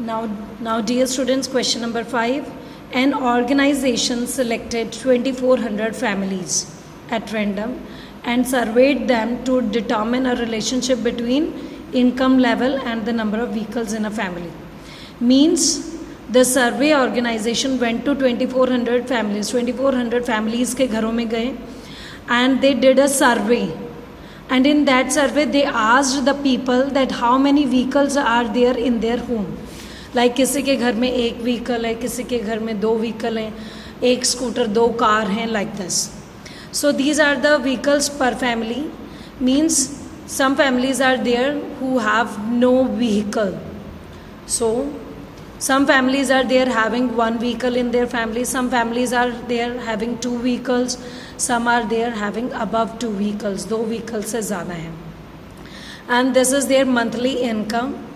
Now, dear students, question number 5. An organization selected 2,400 families at random and surveyed them to determine a relationship between income level and the number of vehicles in a family. Means the survey organization went to 2,400 families. 2,400 families के घरों में गए and they did a survey. And in that survey, they asked the people that how many vehicles are there in their home. Like किसी के घर में एक vehicle है, किसी के घर में 2 व्हीकल हैं, एक स्कूटर, 2 कार हैं, like this. So these are the vehicles per family. Means some families are there who have no vehicle. So some families are there having 1 vehicle in their family. Some families are there having 2 vehicles. Some are there having above 2 vehicles. 2 vehicles से ज़्यादा हैं. And this is their monthly income.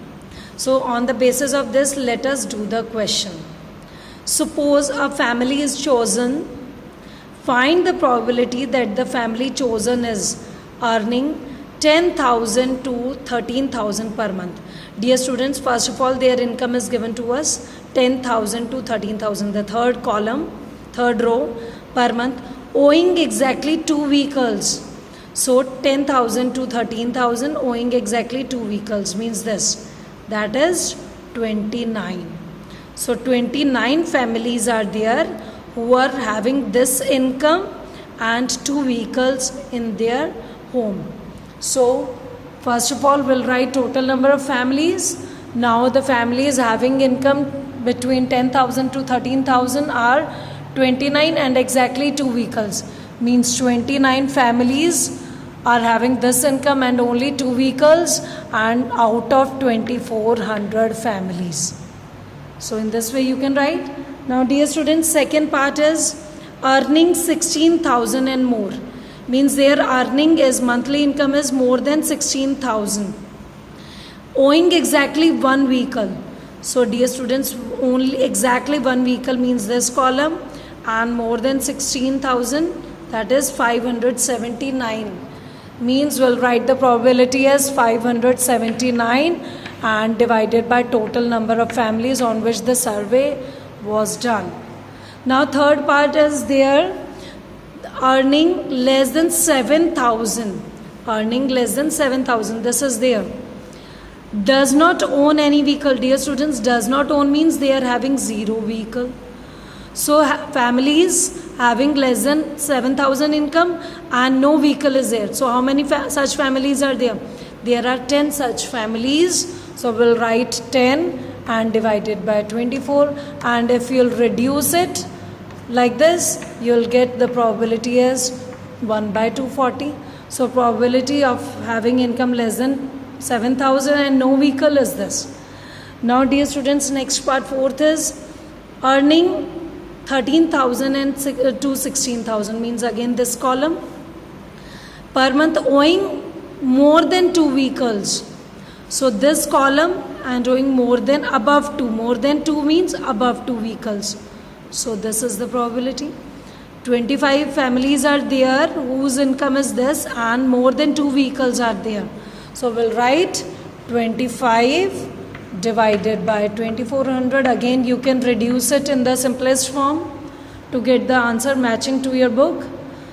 So on the basis of this, let us do the question. Suppose a family is chosen. Find the probability that the family chosen is earning 10,000 to 13,000 per month. Dear students, first of all, their income is given to us 10,000 to 13,000. The third column, third row per month, owing exactly 2 vehicles. So 10,000 to 13,000, owing exactly 2 vehicles means this. That is 29. So 29 families are there who are having this income and 2 vehicles in their home. So first of all, we'll write total number of families. Now the families having income between 10,000 to 13,000 are 29 and exactly 2 vehicles. Means 29 families are having this income and only 2 vehicles, and out of 2,400 families. So in this way you can write. Now dear students, second part is earning 16,000 and more. Means their earning is monthly income is more than 16,000. Owing exactly 1 vehicle. So dear students, only exactly 1 vehicle means this column, and more than 16,000, that is 579. Means we'll write the probability as 579 and divided by total number of families on which the survey was done. Now third part is there earning less than 7,000. Earning less than 7,000. This is there. Does not own any vehicle. Dear students, does not own means they are having 0 vehicle. So families having less than 7,000 income and no vehicle is there. So how many such families are there? There are 10 such families. So we'll write 10 and divide it by 24. And if you'll reduce it like this, you'll get the probability as 1 by 240. So probability of having income less than 7,000 and no vehicle is this. Now dear students, next part, fourth is earning 13,000 and to 16,000 means again this column. Per month owing more than 2 vehicles. So this column and owing more than above 2. More than 2 means above 2 vehicles. So this is the probability. 25 families are there whose income is this and more than 2 vehicles are there. So we'll write 25 divided by 2,400. Again you can reduce it in the simplest form to get the answer matching to your book.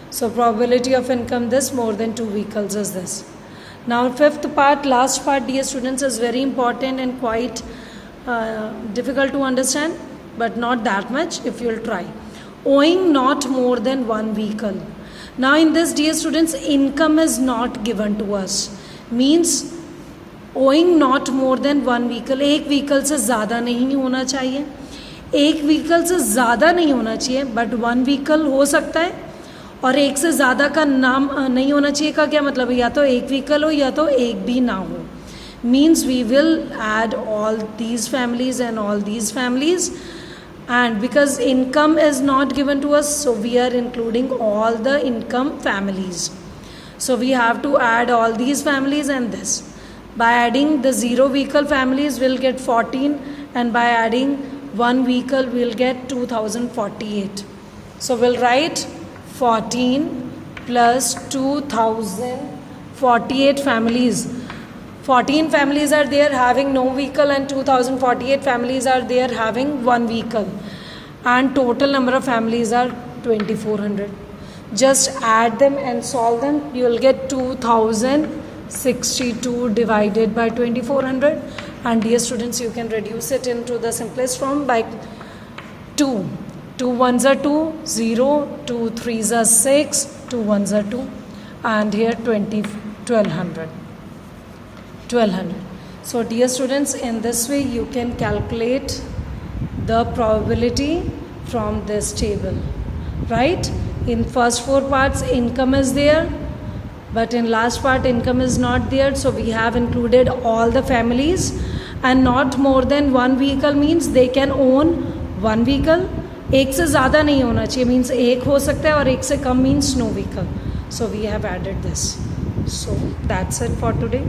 So probability of income this, more than 2 vehicles is this. Now fifth part, last part, dear students, is very important and quite difficult to understand, but not that much if you'll try. Owing not more than 1 vehicle. Now in this, dear students, income is not given to us. Means owing not more than 1 vehicle. एक vehicle से ज़्यादा नहीं होना चाहिए. एक vehicle से ज़्यादा नहीं होना चाहिए, बट 1 व्हीकल हो सकता है. और एक से ज़्यादा का नाम नहीं होना चाहिए का क्या मतलब है? या तो एक व्हीकल हो या तो एक भी ना हो. Means we will add all these families and all these families, and because income is not given to us, so we are including all the income families. So we have to add all these families and this. By adding the 0 vehicle families, we'll get 14, and by adding 1 vehicle, we'll get 2,048. So we'll write 14 plus 2,048 families. 14 families are there having no vehicle and 2048 families are there having one vehicle, and total number of families are 2400. Just add them and solve them. You will get 2062 divided by 2400, and dear students, you can reduce it into the simplest form by 2. 2 ones are 2, 0, 2 threes are 6, 2 ones are 2, and here 1200. So dear students, in this way you can calculate the probability from this table, right? In first 4 parts income is there, but in last part income is not there, so we have included all the families, and not more than one vehicle means they can own one vehicle. एक से ज़्यादा नहीं होना चाहिए, means एक हो सकता है, और एक से कम means no vehicle. So we have added this. So that's it for today.